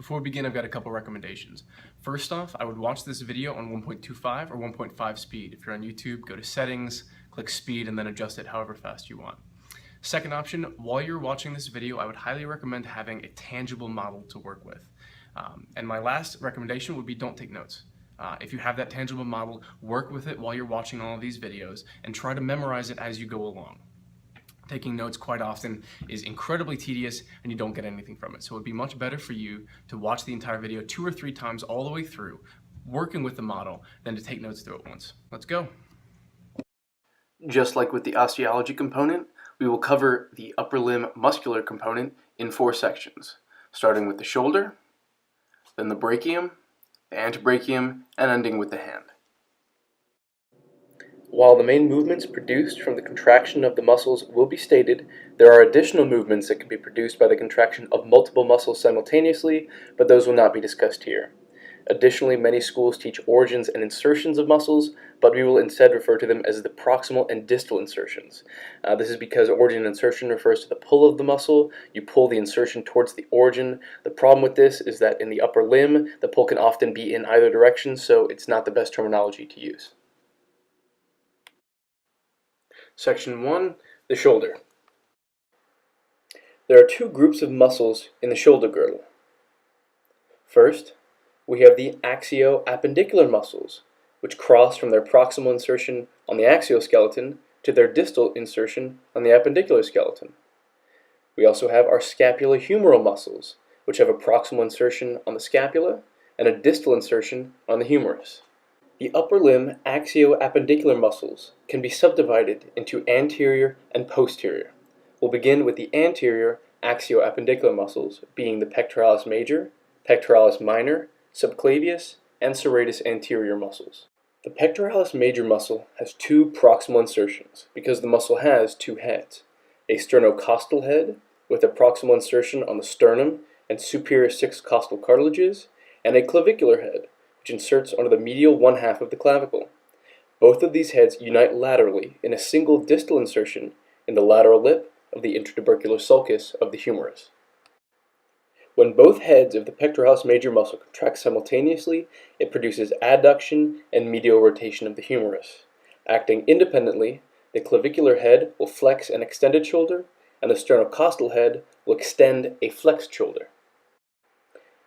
Before we begin, I've got a couple recommendations. First off, I would watch this video on 1.25 or 1.5 speed. If you're on YouTube, go to settings, click speed, and then adjust it however fast you want. Second option, while you're watching this video, I would highly recommend having a tangible model to work with. And my last recommendation would be don't take notes. If you have that tangible model, work with it while you're watching all of these videos and try to memorize it as you go along. Taking notes quite often is incredibly tedious and you don't get anything from it. So it would be much better for you to watch the entire video 2 or 3 times all the way through, working with the model, than to take notes through it once. Let's go. Just like with the osteology component, we will cover the upper limb muscular component in 4 sections, starting with the shoulder, then the brachium, the antebrachium, and ending with the hand. While the main movements produced from the contraction of the muscles will be stated, there are additional movements that can be produced by the contraction of multiple muscles simultaneously, but those will not be discussed here. Additionally, many schools teach origins and insertions of muscles, but we will instead refer to them as the proximal and distal insertions. This is because origin and insertion refers to the pull of the muscle. You pull the insertion towards the origin. The problem with this is that in the upper limb, the pull can often be in either direction, so it's not the best terminology to use. Section 1, the shoulder. There are 2 groups of muscles in the shoulder girdle. First, we have the axio-appendicular muscles, which cross from their proximal insertion on the axioskeleton to their distal insertion on the appendicular skeleton. We also have our scapulohumeral muscles, which have a proximal insertion on the scapula and a distal insertion on the humerus. The upper limb axio-appendicular muscles can be subdivided into anterior and posterior. We'll begin with the anterior axio-appendicular muscles, being the pectoralis major, pectoralis minor, subclavius, and serratus anterior muscles. The pectoralis major muscle has 2 proximal insertions because the muscle has 2 heads, a sternocostal head with a proximal insertion on the sternum and superior 6 costal cartilages, and a clavicular head, which inserts onto the medial 1/2 of the clavicle. Both of these heads unite laterally in a single distal insertion in the lateral lip of the intratubercular sulcus of the humerus. When both heads of the pectoralis major muscle contract simultaneously, it produces adduction and medial rotation of the humerus. Acting independently, the clavicular head will flex an extended shoulder, and the sternocostal head will extend a flexed shoulder.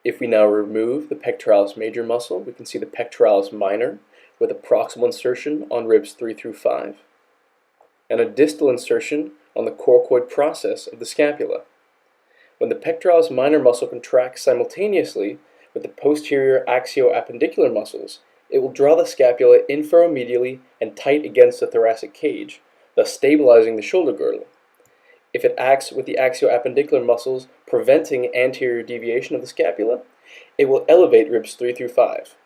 If we now remove the pectoralis major muscle, we can see the pectoralis minor with a proximal insertion on ribs 3 through 5, and a distal insertion on the coracoid process of the scapula. When the pectoralis minor muscle contracts simultaneously with the posterior axio-appendicular muscles, it will draw the scapula inferomedially and tight against the thoracic cage, thus stabilizing the shoulder girdle. If it acts with the axio-appendicular muscles preventing anterior deviation of the scapula, it will elevate ribs 3 through 5.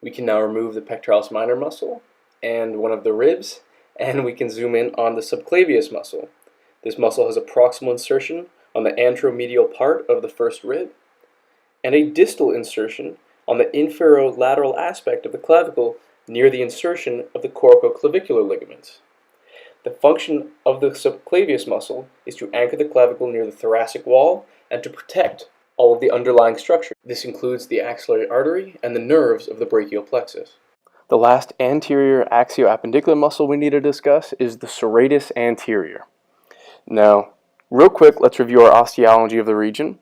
We can now remove the pectoralis minor muscle and one of the ribs, and we can zoom in on the subclavius muscle. This muscle has a proximal insertion on the anteromedial part of the first rib, and a distal insertion on the inferolateral aspect of the clavicle near the insertion of the coracoclavicular ligaments. The function of the subclavius muscle is to anchor the clavicle near the thoracic wall and to protect all of the underlying structure. This includes the axillary artery and the nerves of the brachial plexus. The last anterior axio-appendicular muscle we need to discuss is the serratus anterior. Now, real quick, let's review our osteology of the region.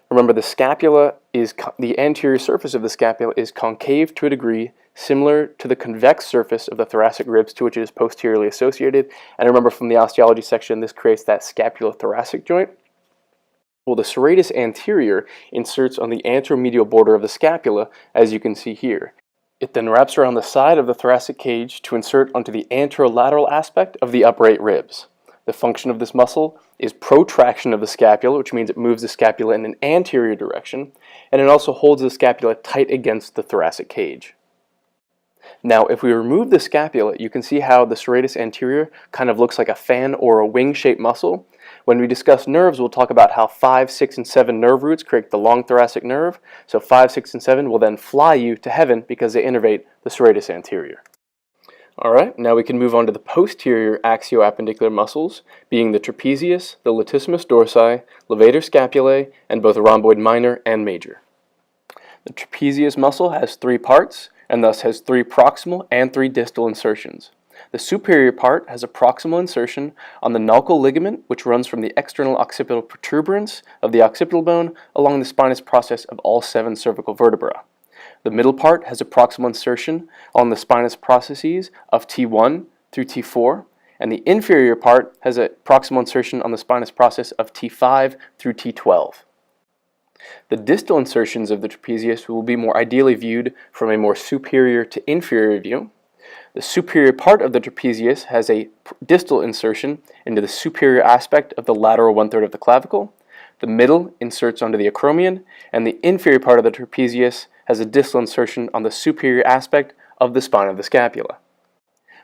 Remember, the anterior surface of the scapula is concave to a degree similar to the convex surface of the thoracic ribs to which it is posteriorly associated. And remember from the osteology section, this creates that scapulothoracic joint. Well, the serratus anterior inserts on the anteromedial border of the scapula, as you can see here. It then wraps around the side of the thoracic cage to insert onto the anterolateral aspect of the upright ribs. The function of this muscle is protraction of the scapula, which means it moves the scapula in an anterior direction, and it also holds the scapula tight against the thoracic cage. Now, if we remove the scapula, you can see how the serratus anterior kind of looks like a fan or a wing-shaped muscle. When we discuss nerves, we'll talk about how 5, 6, and 7 nerve roots create the long thoracic nerve. So 5, 6, and 7 will then fly you to heaven because they innervate the serratus anterior. Alright, now we can move on to the posterior axio-appendicular muscles, being the trapezius, the latissimus dorsi, levator scapulae, and both rhomboid minor and major. The trapezius muscle has 3 parts, and thus has 3 proximal and 3 distal insertions. The superior part has a proximal insertion on the nuchal ligament, which runs from the external occipital protuberance of the occipital bone along the spinous process of all 7 cervical vertebrae. The middle part has a proximal insertion on the spinous processes of T1 through T4, and the inferior part has a proximal insertion on the spinous process of T5 through T12. The distal insertions of the trapezius will be more ideally viewed from a more superior to inferior view. The superior part of the trapezius has a distal insertion into the superior aspect of the lateral 1/3 of the clavicle. The middle inserts onto the acromion, and the inferior part of the trapezius has a distal insertion on the superior aspect of the spine of the scapula.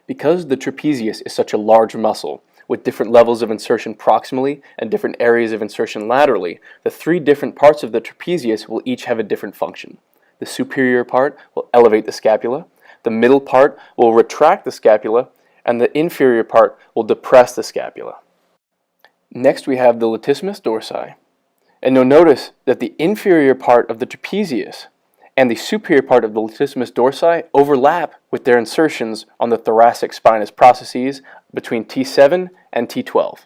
Because the trapezius is such a large muscle, with different levels of insertion proximally and different areas of insertion laterally, the 3 different parts of the trapezius will each have a different function. The superior part will elevate the scapula, the middle part will retract the scapula, and the inferior part will depress the scapula. Next we have the latissimus dorsi. And you'll notice that the inferior part of the trapezius and the superior part of the latissimus dorsi overlap with their insertions on the thoracic spinous processes between T7 and T12.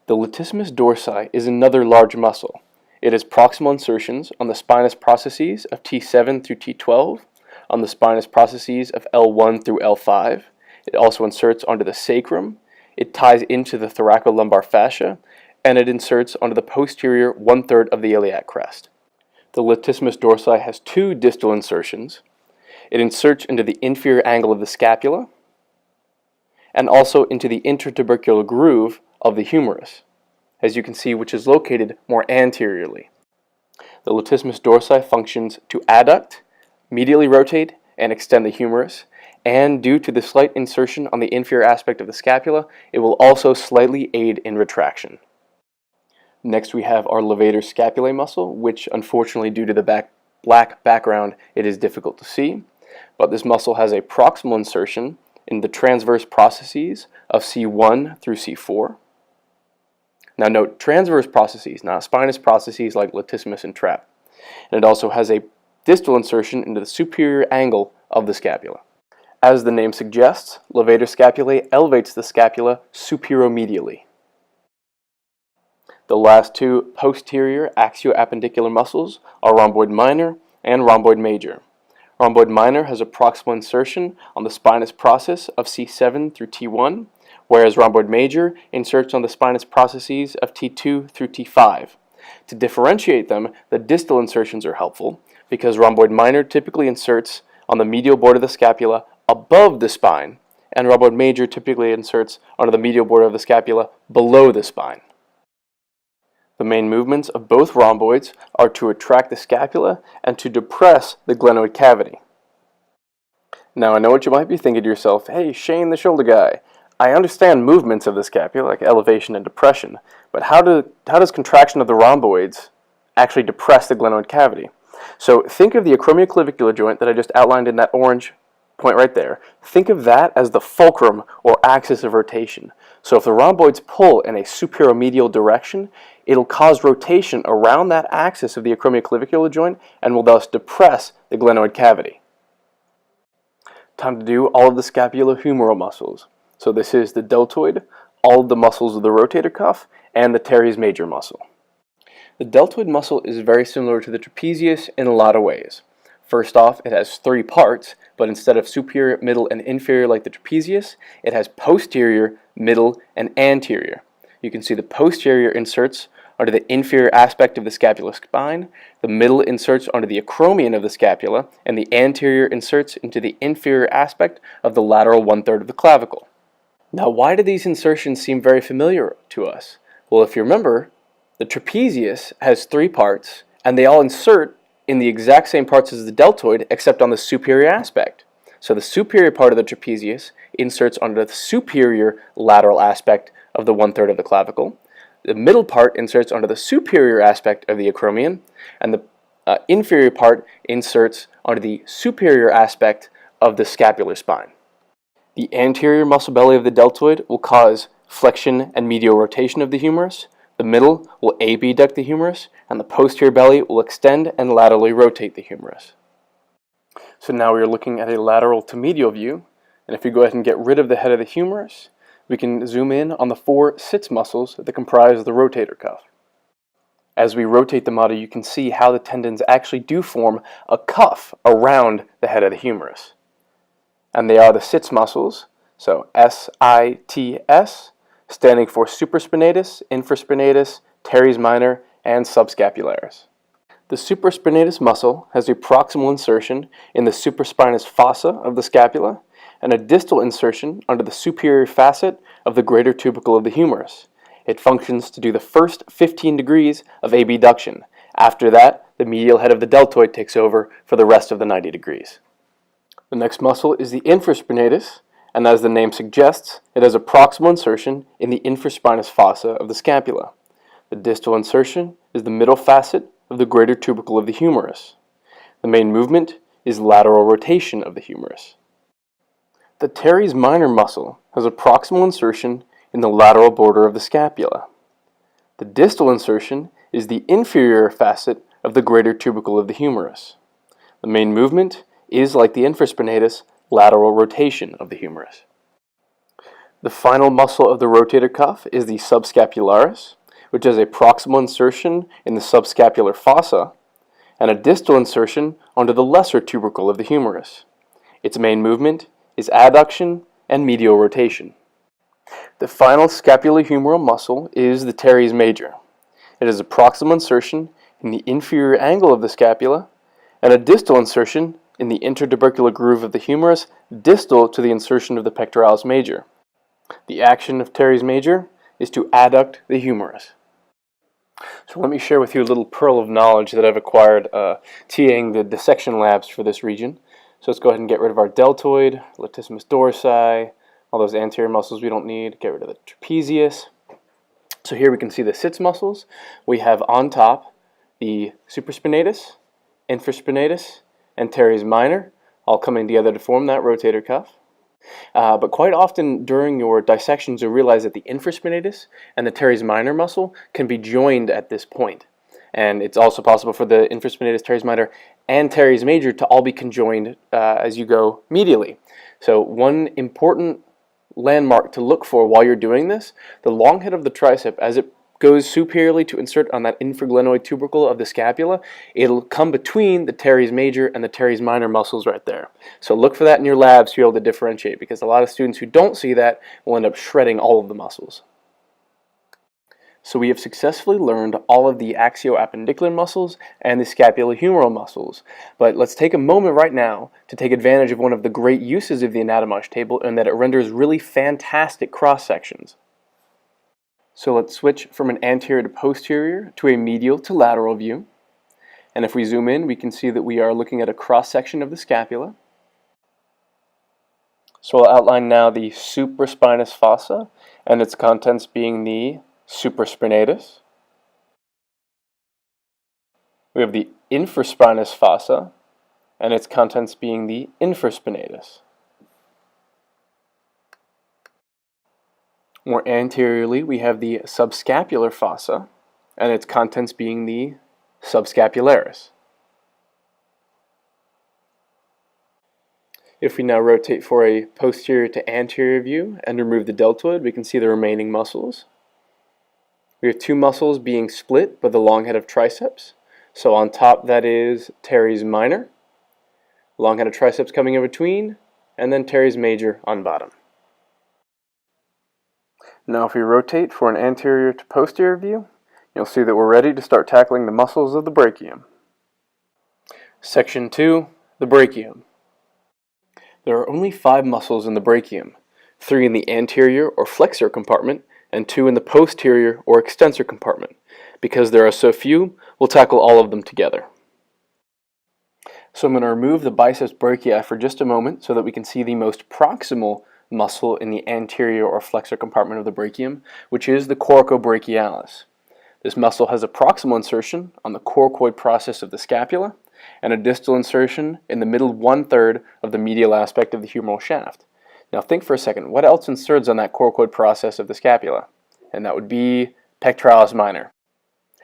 The latissimus dorsi is another large muscle. It has proximal insertions on the spinous processes of T7 through T12, on the spinous processes of L1 through L5. It also inserts onto the sacrum. It ties into the thoracolumbar fascia, and it inserts onto the posterior 1/3 of the iliac crest. The latissimus dorsi has 2 distal insertions. It inserts into the inferior angle of the scapula and also into the intertubercular groove of the humerus, as you can see, which is located more anteriorly. The latissimus dorsi functions to adduct, medially rotate, and extend the humerus, and due to the slight insertion on the inferior aspect of the scapula, it will also slightly aid in retraction. Next we have our levator scapulae muscle, which unfortunately due to the black background it is difficult to see, but this muscle has a proximal insertion in the transverse processes of C1 through C4. Now note, transverse processes, not spinous processes like latissimus and trap. And it also has a distal insertion into the superior angle of the scapula. As the name suggests, levator scapulae elevates the scapula superomedially. The last 2 posterior axio-appendicular muscles are rhomboid minor and rhomboid major. Rhomboid minor has a proximal insertion on the spinous process of C7 through T1, whereas rhomboid major inserts on the spinous processes of T2 through T5. To differentiate them, the distal insertions are helpful, because rhomboid minor typically inserts on the medial border of the scapula above the spine, and rhomboid major typically inserts onto the medial border of the scapula below the spine. The main movements of both rhomboids are to retract the scapula and to depress the glenoid cavity. Now I know what you might be thinking to yourself, hey Shane the shoulder guy, I understand movements of the scapula like elevation and depression, but how does contraction of the rhomboids actually depress the glenoid cavity? So think of the acromioclavicular joint that I just outlined in that orange point right there. Think of that as the fulcrum or axis of rotation. So if the rhomboids pull in a superomedial direction, it'll cause rotation around that axis of the acromioclavicular joint and will thus depress the glenoid cavity. Time to do all of the scapulohumeral muscles. So this is the deltoid, all of the muscles of the rotator cuff, and the teres major muscle. The deltoid muscle is very similar to the trapezius in a lot of ways. First off, it has 3 parts, but instead of superior, middle, and inferior like the trapezius, it has posterior, middle, and anterior. You can see the posterior inserts onto the inferior aspect of the scapular spine, the middle inserts onto the acromion of the scapula, and the anterior inserts into the inferior aspect of the lateral 1/3 of the clavicle. Now why do these insertions seem very familiar to us? Well, if you remember, the trapezius has 3 parts, and they all insert in the exact same parts as the deltoid, except on the superior aspect. So the superior part of the trapezius inserts onto the superior lateral aspect of the 1/3 of the clavicle. The middle part inserts onto the superior aspect of the acromion, and the inferior part inserts onto the superior aspect of the scapular spine. The anterior muscle belly of the deltoid will cause flexion and medial rotation of the humerus. The middle will abduct the humerus, and the posterior belly will extend and laterally rotate the humerus. So now we are looking at a lateral to medial view, and if we go ahead and get rid of the head of the humerus, we can zoom in on the 4 sits muscles that comprise the rotator cuff. As we rotate the model, you can see how the tendons actually do form a cuff around the head of the humerus. And they are the sits muscles, so SITS, standing for supraspinatus, infraspinatus, teres minor, and subscapularis. The supraspinatus muscle has a proximal insertion in the supraspinous fossa of the scapula and a distal insertion under the superior facet of the greater tubercle of the humerus. It functions to do the first 15 degrees of abduction. After that, the medial head of the deltoid takes over for the rest of the 90 degrees. The next muscle is the infraspinatus, and as the name suggests, it has a proximal insertion in the infraspinous fossa of the scapula. The distal insertion is the middle facet of the greater tubercle of the humerus. The main movement is lateral rotation of the humerus. The teres minor muscle has a proximal insertion in the lateral border of the scapula. The distal insertion is the inferior facet of the greater tubercle of the humerus. The main movement is, like the infraspinatus, lateral rotation of the humerus. The final muscle of the rotator cuff is the subscapularis, which has a proximal insertion in the subscapular fossa and a distal insertion onto the lesser tubercle of the humerus. Its main movement is adduction and medial rotation. The final scapulohumeral muscle is the teres major. It has a proximal insertion in the inferior angle of the scapula and a distal insertion in the intertubercular groove of the humerus distal to the insertion of the pectoralis major. The action of teres major is to adduct the humerus. So let me share with you a little pearl of knowledge that I've acquired TAing the dissection labs for this region. So let's go ahead and get rid of our deltoid, latissimus dorsi, all those anterior muscles we don't need, get rid of the trapezius. So here we can see the sits muscles. We have on top the supraspinatus, infraspinatus, and teres minor, all coming together to form that rotator cuff. But quite often during your dissections you'll realize that the infraspinatus and the teres minor muscle can be joined at this point. And it's also possible for the infraspinatus, teres minor, and teres major to all be conjoined as you go medially. So one important landmark to look for while you're doing this, the long head of the tricep, as it goes superiorly to insert on that infraglenoid tubercle of the scapula, it'll come between the teres major and the teres minor muscles right there. So look for that in your labs to be able to differentiate, because a lot of students who don't see that will end up shredding all of the muscles. So we have successfully learned all of the axio-appendicular muscles and the scapulohumeral muscles. But let's take a moment right now to take advantage of one of the great uses of the anatomage table, in that it renders really fantastic cross sections. So let's switch from an anterior to posterior to a medial to lateral view. And if we zoom in, we can see that we are looking at a cross section of the scapula. So I'll outline now the supraspinous fossa and its contents being the supraspinatus. We have the infraspinous fossa and its contents being the infraspinatus. More anteriorly, we have the subscapular fossa and its contents being the subscapularis. If we now rotate for a posterior to anterior view and remove the deltoid, we can see the remaining muscles. We have two muscles being split by the long head of triceps. So on top, that is teres minor, long head of triceps coming in between, and then teres major on bottom. Now if we rotate for an anterior to posterior view, you'll see that we're ready to start tackling the muscles of the brachium. Section 2, the brachium. There are only 5 muscles in the brachium, 3 in the anterior or flexor compartment, and 2 in the posterior or extensor compartment. Because there are so few, we'll tackle all of them together. So I'm going to remove the biceps brachii for just a moment so that we can see the most proximal muscle in the anterior or flexor compartment of the brachium, which is the coracobrachialis. This muscle has a proximal insertion on the coracoid process of the scapula and a distal insertion in the middle 1/3 of the medial aspect of the humeral shaft. Now think for a second, what else inserts on that coracoid process of the scapula? And that would be pectoralis minor.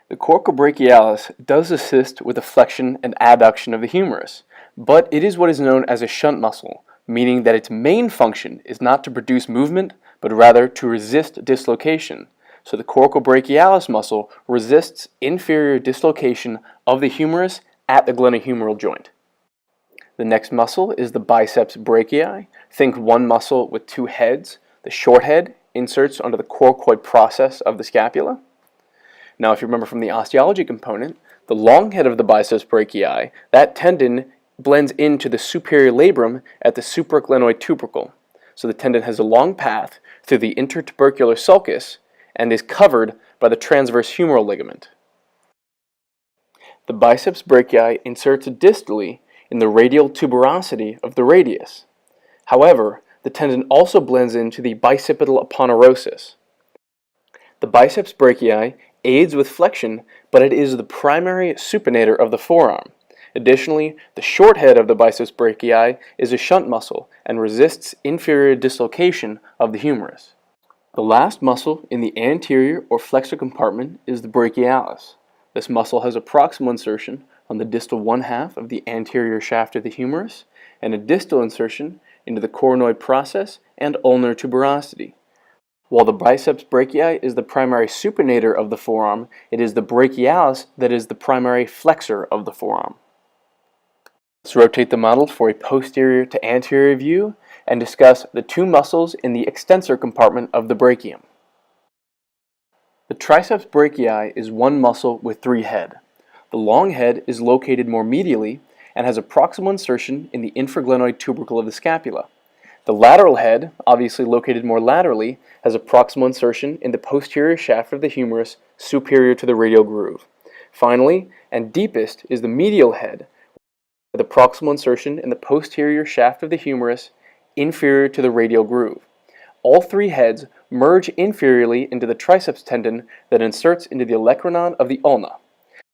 The coracobrachialis does assist with the flexion and adduction of the humerus, but it is what is known as a shunt muscle, meaning that its main function is not to produce movement, but rather to resist dislocation. So the coracobrachialis muscle resists inferior dislocation of the humerus at the glenohumeral joint. The next muscle is the biceps brachii. Think one muscle with two heads. The short head inserts onto the coracoid process of the scapula. Now, if you remember from the osteology component, the long head of the biceps brachii, that tendon blends into the superior labrum at the supraglenoid tubercle. So the tendon has a long path through the intertubercular sulcus and is covered by the transverse humeral ligament. The biceps brachii inserts distally in the radial tuberosity of the radius. However, the tendon also blends into the bicipital aponeurosis. The biceps brachii aids with flexion, but it is the primary supinator of the forearm. Additionally, the short head of the biceps brachii is a shunt muscle and resists inferior dislocation of the humerus. The last muscle in the anterior or flexor compartment is the brachialis. This muscle has a proximal insertion on the distal one half of the anterior shaft of the humerus and a distal insertion into the coronoid process and ulnar tuberosity. While the biceps brachii is the primary supinator of the forearm, it is the brachialis that is the primary flexor of the forearm. Let's rotate the model for a posterior to anterior view and discuss the two muscles in the extensor compartment of the brachium. The triceps brachii is one muscle with three heads. The long head is located more medially and has a proximal insertion in the infraglenoid tubercle of the scapula. The lateral head, obviously located more laterally, has a proximal insertion in the posterior shaft of the humerus superior to the radial groove. Finally, and deepest, is the medial head, with a proximal insertion in the posterior shaft of the humerus inferior to the radial groove. All three heads merge inferiorly into the triceps tendon that inserts into the olecranon of the ulna.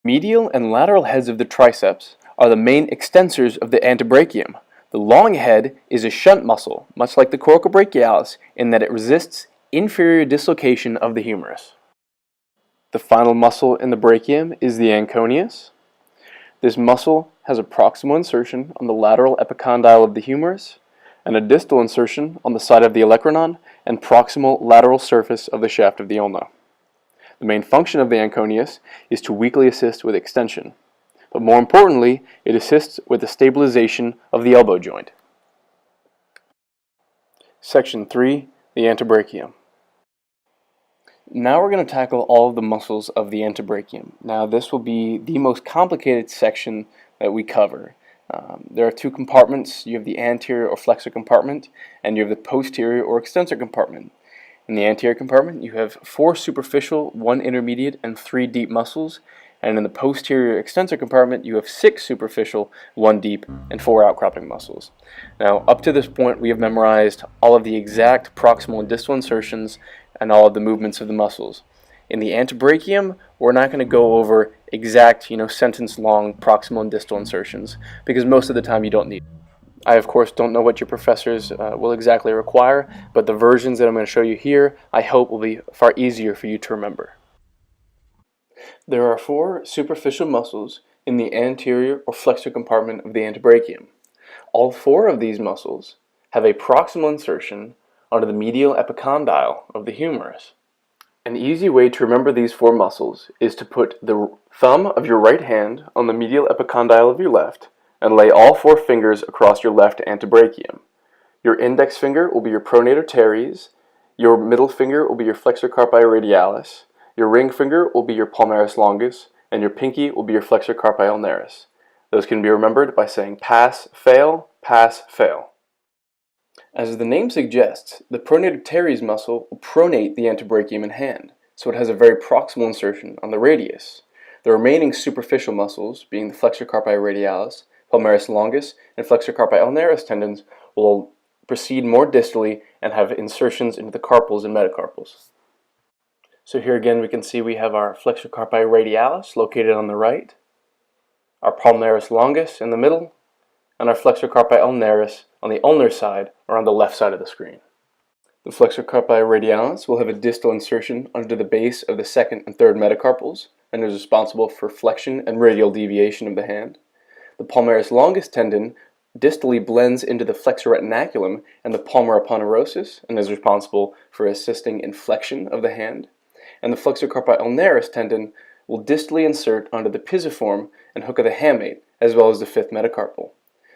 Medial and lateral heads of the triceps are the main extensors of the antebrachium. The long head is a shunt muscle, much like the coracobrachialis, in that it resists inferior dislocation of the humerus. The final muscle in the brachium is the anconeus. This muscle has a proximal insertion on the lateral epicondyle of the humerus and a distal insertion on the side of the olecranon and proximal lateral surface of the shaft of the ulna. The main function of the anconeus is to weakly assist with extension, but more importantly, it assists with the stabilization of the elbow joint. Section 3, the antebrachium. Now we're going to tackle all of the muscles of the antebrachium. Now this will be the most complicated section that we cover. There are two compartments. You have the anterior or flexor compartment, and you have the posterior or extensor compartment. In the anterior compartment, you have 4 superficial, 1 intermediate, and 3 deep muscles. And in the posterior extensor compartment, you have 6 superficial, 1 deep, and 4 outcropping muscles. Now, up to this point, we have memorized all of the exact proximal and distal insertions and all of the movements of the muscles. In the antebrachium, we're not going to go over exact, sentence-long proximal and distal insertions, because most of the time you don't need it. I, of course, don't know what your professors will exactly require, but the versions that I'm going to show you here, I hope will be far easier for you to remember. There are 4 superficial muscles in the anterior or flexor compartment of the antebrachium. All 4 of these muscles have a proximal insertion onto the medial epicondyle of the humerus. An easy way to remember these 4 muscles is to put the thumb of your right hand on the medial epicondyle of your left and lay all 4 fingers across your left antebrachium. Your index finger will be your pronator teres, your middle finger will be your flexor carpi radialis, your ring finger will be your palmaris longus, and your pinky will be your flexor carpi ulnaris. Those can be remembered by saying pass, fail, pass, fail. As the name suggests, the pronator teres muscle will pronate the antebrachium in hand, so it has a very proximal insertion on the radius. The remaining superficial muscles, being the flexor carpi radialis, palmaris longus, and flexor carpi ulnaris tendons, will proceed more distally and have insertions into the carpals and metacarpals. So here again we can see we have our flexor carpi radialis located on the right, our palmaris longus in the middle, and our flexor carpi ulnaris on the ulnar side or on the left side of the screen. The flexor carpi radialis will have a distal insertion under the base of the second and third metacarpals and is responsible for flexion and radial deviation of the hand. The palmaris longus tendon distally blends into the flexor retinaculum and the palmar aponeurosis and is responsible for assisting in flexion of the hand. And the flexor carpi ulnaris tendon will distally insert onto the pisiform and hook of the hamate, as well as the fifth metacarpal.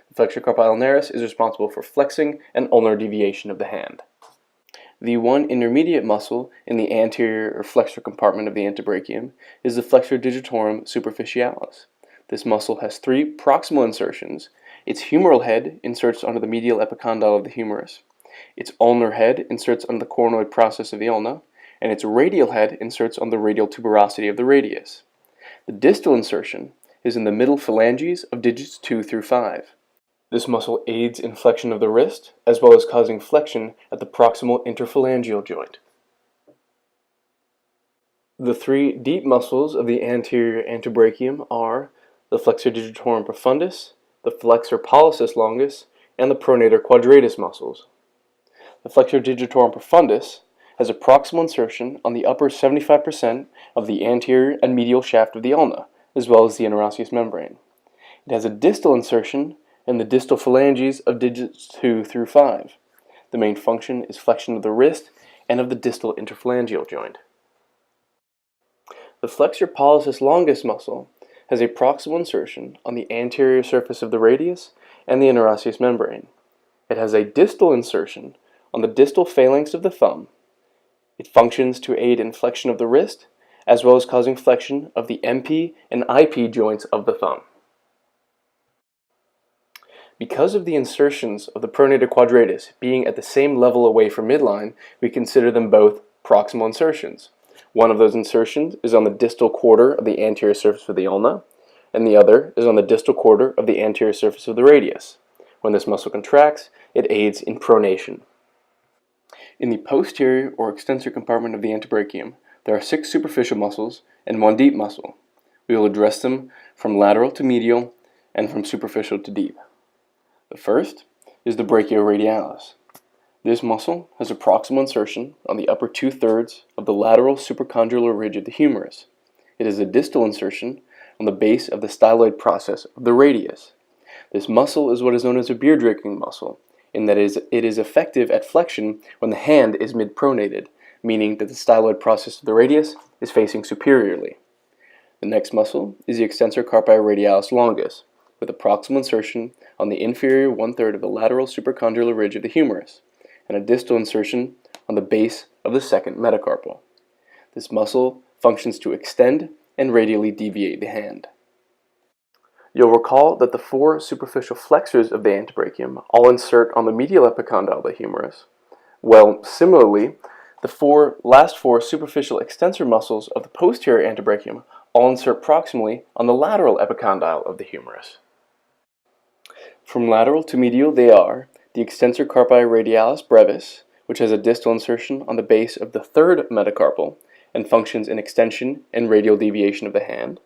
The flexor carpi ulnaris is responsible for flexing and ulnar deviation of the hand. The one intermediate muscle in the anterior or flexor compartment of the antebrachium is the flexor digitorum superficialis. This muscle has three proximal insertions. Its humeral head inserts onto the medial epicondyle of the humerus. Its ulnar head inserts on the coronoid process of the ulna, and its radial head inserts on the radial tuberosity of the radius. The distal insertion is in the middle phalanges of digits 2 through 5. This muscle aids in flexion of the wrist, as well as causing flexion at the proximal interphalangeal joint. The three deep muscles of the anterior antebrachium are the flexor digitorum profundus, the flexor pollicis longus, and the pronator quadratus muscles. The flexor digitorum profundus has a proximal insertion on the upper 75% of the anterior and medial shaft of the ulna, as well as the interosseous membrane. It has a distal insertion in the distal phalanges of digits 2 through 5. The main function is flexion of the wrist and of the distal interphalangeal joint. The flexor pollicis longus muscle has a proximal insertion on the anterior surface of the radius and the interosseous membrane. It has a distal insertion on the distal phalanx of the thumb. It functions to aid in flexion of the wrist, as well as causing flexion of the MP and IP joints of the thumb. Because of the insertions of the pronator quadratus being at the same level away from midline, we consider them both proximal insertions. One of those insertions is on the distal quarter of the anterior surface of the ulna, and the other is on the distal quarter of the anterior surface of the radius. When this muscle contracts, it aids in pronation. In the posterior or extensor compartment of the antebrachium, there are 6 superficial muscles and 1 deep muscle. We will address them from lateral to medial and from superficial to deep. The first is the brachioradialis. This muscle has a proximal insertion on the upper 2/3 of the lateral supracondylar ridge of the humerus. It is a distal insertion on the base of the styloid process of the radius. This muscle is what is known as a beer drinking muscle, in that it is effective at flexion when the hand is mid-pronated, meaning that the styloid process of the radius is facing superiorly. The next muscle is the extensor carpi radialis longus, with a proximal insertion on the inferior 1/3 of the lateral supracondylar ridge of the humerus, and a distal insertion on the base of the second metacarpal. This muscle functions to extend and radially deviate the hand. You'll recall that the 4 superficial flexors of the antebrachium all insert on the medial epicondyle of the humerus. Well, similarly, the last four superficial extensor muscles of the posterior antebrachium all insert proximally on the lateral epicondyle of the humerus. From lateral to medial they are the extensor carpi radialis brevis, which has a distal insertion on the base of the third metacarpal and functions in extension and radial deviation of the hand.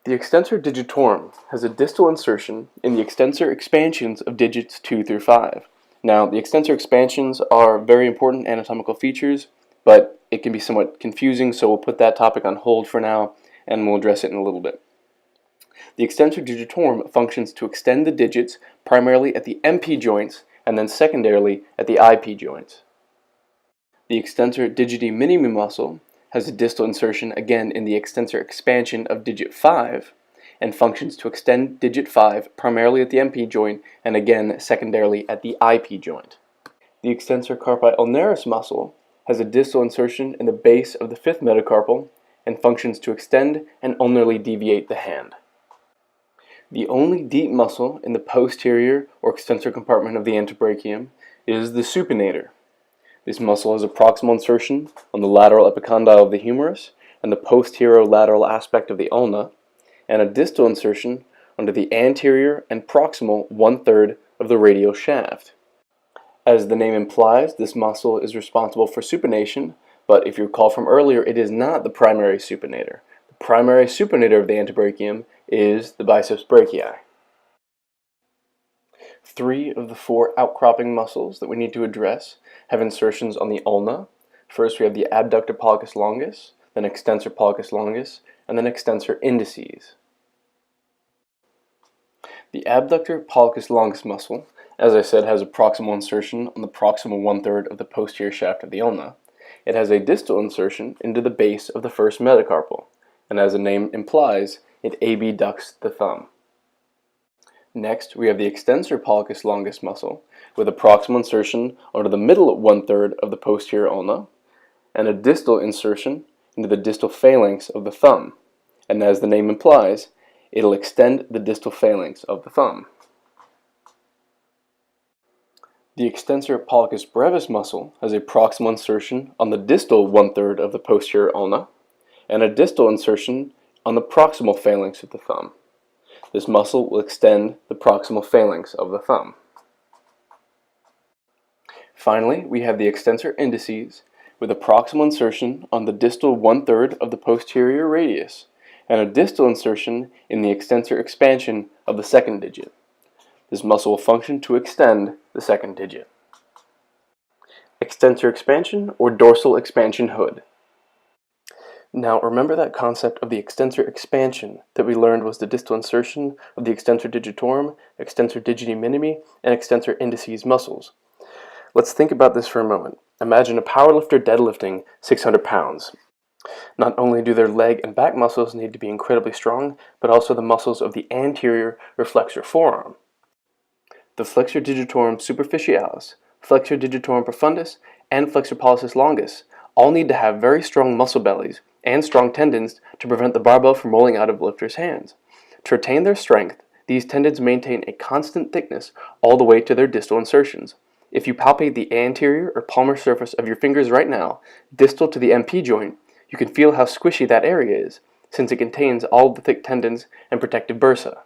The extensor digitorum has a distal insertion in the extensor expansions of digits 2 through 5. Now, the extensor expansions are very important anatomical features, but it can be somewhat confusing, so we'll put that topic on hold for now, and we'll address it in a little bit. The extensor digitorum functions to extend the digits primarily at the MP joints and then secondarily at the IP joints. The extensor digiti minimi muscle has a distal insertion again in the extensor expansion of digit 5 and functions to extend digit 5 primarily at the MP joint and again secondarily at the IP joint. The extensor carpi ulnaris muscle has a distal insertion in the base of the fifth metacarpal and functions to extend and ulnarly deviate the hand. The only deep muscle in the posterior or extensor compartment of the antebrachium is the supinator. This muscle has a proximal insertion on the lateral epicondyle of the humerus and the posterolateral aspect of the ulna, and a distal insertion under the anterior and proximal 1/3 of the radial shaft. As the name implies, this muscle is responsible for supination, but if you recall from earlier, it is not the primary supinator. The primary supinator of the antebrachium is the biceps brachii. 3 of the 4 outcropping muscles that we need to address have insertions on the ulna. First we have the abductor pollicis longus, then extensor pollicis longus, and then extensor indices. The abductor pollicis longus muscle, as I said, has a proximal insertion on the proximal 1/3 of the posterior shaft of the ulna. It has a distal insertion into the base of the first metacarpal, and as the name implies, it abducts the thumb. Next, we have the extensor pollicis longus muscle with a proximal insertion onto the middle 1/3 of the posterior ulna and a distal insertion into the distal phalanx of the thumb. And as the name implies, it'll extend the distal phalanx of the thumb. The extensor pollicis brevis muscle has a proximal insertion on the distal 1/3 of the posterior ulna and a distal insertion on the proximal phalanx of the thumb. This muscle will extend the proximal phalanx of the thumb. Finally, we have the extensor indices with a proximal insertion on the distal 1/3 of the posterior radius and a distal insertion in the extensor expansion of the second digit. This muscle will function to extend the second digit. Extensor expansion or dorsal expansion hood. Now remember that concept of the extensor expansion that we learned was the distal insertion of the extensor digitorum, extensor digiti minimi, and extensor indices muscles. Let's think about this for a moment. Imagine a powerlifter deadlifting 600 pounds. Not only do their leg and back muscles need to be incredibly strong, but also the muscles of the anterior or flexor forearm. The flexor digitorum superficialis, flexor digitorum profundus, and flexor pollicis longus all need to have very strong muscle bellies and strong tendons to prevent the barbell from rolling out of the lifter's hands. To retain their strength, these tendons maintain a constant thickness all the way to their distal insertions. If you palpate the anterior or palmar surface of your fingers right now, distal to the MP joint, you can feel how squishy that area is, since it contains all the thick tendons and protective bursa.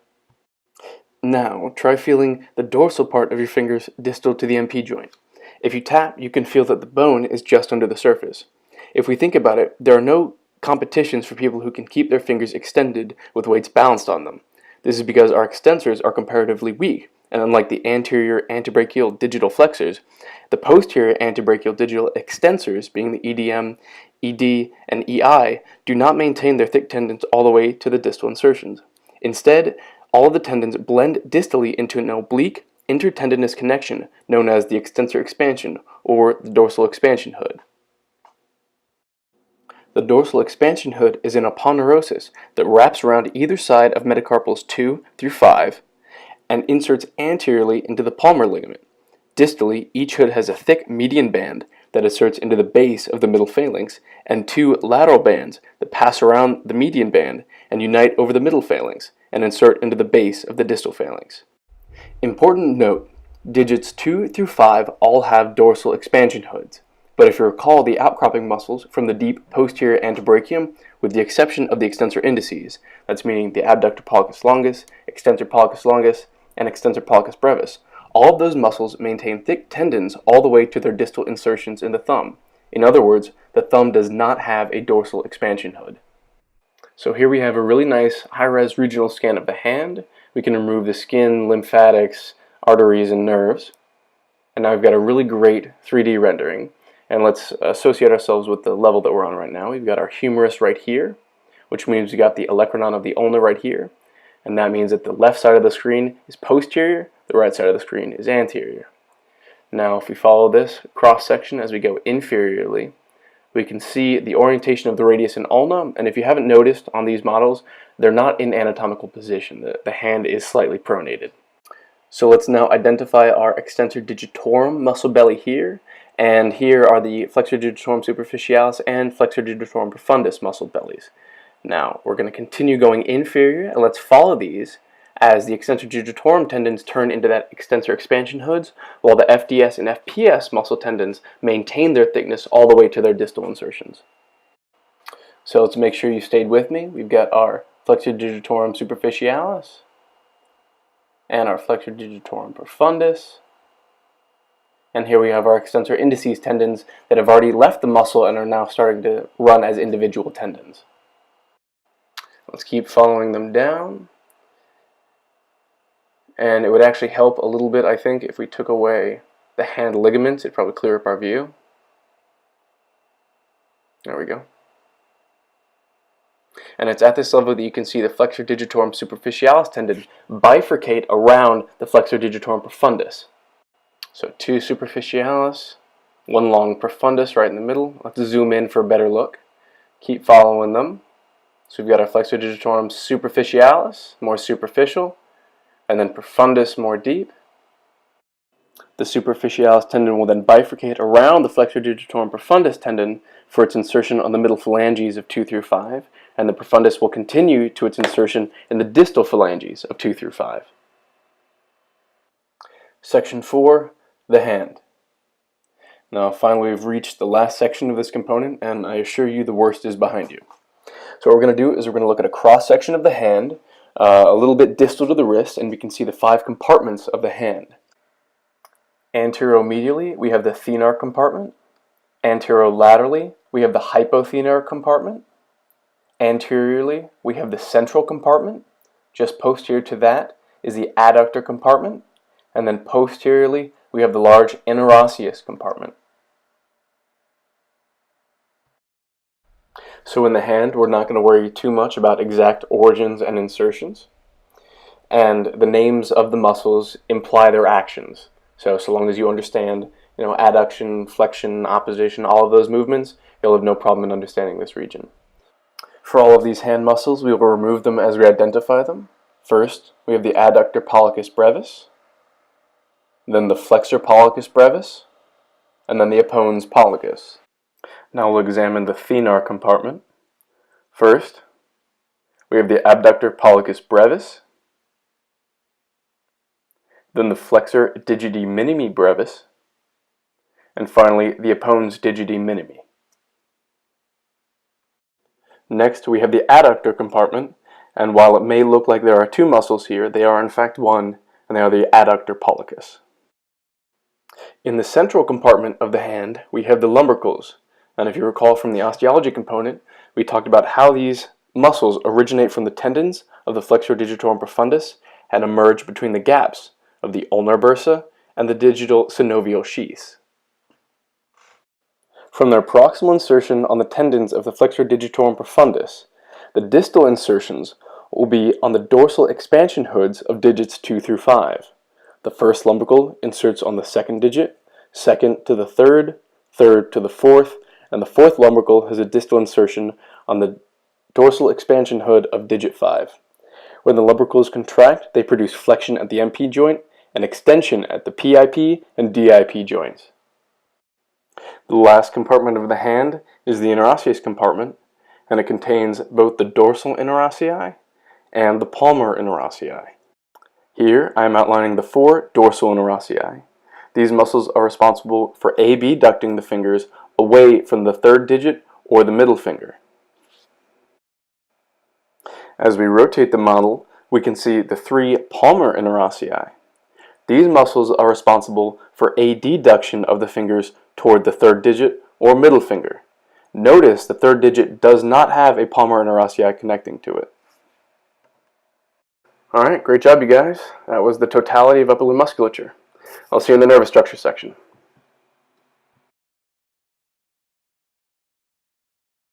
Now, try feeling the dorsal part of your fingers distal to the MP joint. If you tap, you can feel that the bone is just under the surface. If we think about it, there are no competitions for people who can keep their fingers extended with weights balanced on them. This is because our extensors are comparatively weak, and unlike the anterior antebrachial digital flexors, the posterior antebrachial digital extensors, being the EDM, ED, and EI, do not maintain their thick tendons all the way to the distal insertions. Instead, all of the tendons blend distally into an oblique intertendinous connection known as the extensor expansion or the dorsal expansion hood. The dorsal expansion hood is an aponeurosis that wraps around either side of metacarpals 2 through 5 and inserts anteriorly into the palmar ligament. Distally, each hood has a thick median band that inserts into the base of the middle phalanx and 2 lateral bands that pass around the median band and unite over the middle phalanx and insert into the base of the distal phalanx. Important note, digits 2 through 5 all have dorsal expansion hoods, but if you recall the outcropping muscles from the deep posterior antebrachium, with the exception of the extensor indices, that's meaning the abductor pollicis longus, extensor pollicis longus, and extensor pollicis brevis, all of those muscles maintain thick tendons all the way to their distal insertions in the thumb. In other words, the thumb does not have a dorsal expansion hood. So here we have a really nice high-res regional scan of the hand. We can remove the skin, lymphatics, arteries, and nerves. And now we've got a really great 3D rendering. And let's associate ourselves with the level that we're on right now. We've got our humerus right here, which means we've got the olecranon of the ulna right here. And that means that the left side of the screen is posterior, the right side of the screen is anterior. Now if we follow this cross-section as we go inferiorly, we can see the orientation of the radius and ulna, and if you haven't noticed on these models, they're not in anatomical position. The hand is slightly pronated. So let's now identify our extensor digitorum muscle belly here, and here are the flexor digitorum superficialis and flexor digitorum profundus muscle bellies. Now we're going to continue going inferior, and let's follow these as the extensor digitorum tendons turn into that extensor expansion hoods, while the FDS and FPS muscle tendons maintain their thickness all the way to their distal insertions. So let's make sure you stayed with me. We've got our flexor digitorum superficialis and our flexor digitorum profundus. And here we have our extensor indices tendons that have already left the muscle and are now starting to run as individual tendons. Let's keep following them down. And it would actually help a little bit, I think, if we took away the hand ligaments. It'd probably clear up our view. There we go. And it's at this level that you can see the flexor digitorum superficialis tendon bifurcate around the flexor digitorum profundus. So two superficialis, one long profundus right in the middle. Let's zoom in for a better look. Keep following them. So we've got our flexor digitorum superficialis, more superficial, and then profundus, more deep. The superficialis tendon will then bifurcate around the flexor digitorum profundus tendon for its insertion on the middle phalanges of 2 through 5, and the profundus will continue to its insertion in the distal phalanges of 2 through 5. Section 4, the hand. Now finally we've reached the last section of this component, and I assure you the worst is behind you. So what we're going to do is we're going to look at a cross-section of the hand, a little bit distal to the wrist, and we can see the 5 compartments of the hand. Anteromedially, we have the thenar compartment. Anterolaterally, we have the hypothenar compartment. Anteriorly, we have the central compartment. Just posterior to that is the adductor compartment. And then posteriorly, we have the large interosseous compartment. So in the hand, we're not going to worry too much about exact origins and insertions. And the names of the muscles imply their actions. So long as you understand, adduction, flexion, opposition, all of those movements, you'll have no problem in understanding this region. For all of these hand muscles, we will remove them as we identify them. First, we have the adductor pollicus brevis, then the flexor pollicus brevis, and then the appons pollicus. Now we'll examine the thenar compartment. First, we have the abductor pollicus brevis, then the flexor digiti minimi brevis, and finally the appons digiti minimi. Next, we have the adductor compartment, and while it may look like there are 2 muscles here, they are in fact one, and they are the adductor pollicus. In the central compartment of the hand, we have the lumbricals, and if you recall from the osteology component, we talked about how these muscles originate from the tendons of the flexor digitorum profundus and emerge between the gaps of the ulnar bursa and the digital synovial sheaths. From their proximal insertion on the tendons of the flexor digitorum profundus, the distal insertions will be on the dorsal expansion hoods of digits 2 through 5. The first lumbrical inserts on the second digit, second to the third, third to the fourth, and the fourth lumbrical has a distal insertion on the dorsal expansion hood of digit 5. When the lumbricals contract, they produce flexion at the MP joint and extension at the PIP and DIP joints. The last compartment of the hand is the interosseous compartment, and it contains both the dorsal interossei and the palmar interossei. Here I am outlining the 4 dorsal interossei. These muscles are responsible for abducting the fingers away from the third digit or the middle finger. As we rotate the model, we can see the 3 palmar interossei. These muscles are responsible for adduction of the fingers toward the third digit or middle finger. Notice the third digit does not have a palmar interossei connecting to it. Alright, great job you guys. That was the totality of upper limb musculature. I'll see you in the nervous structure section.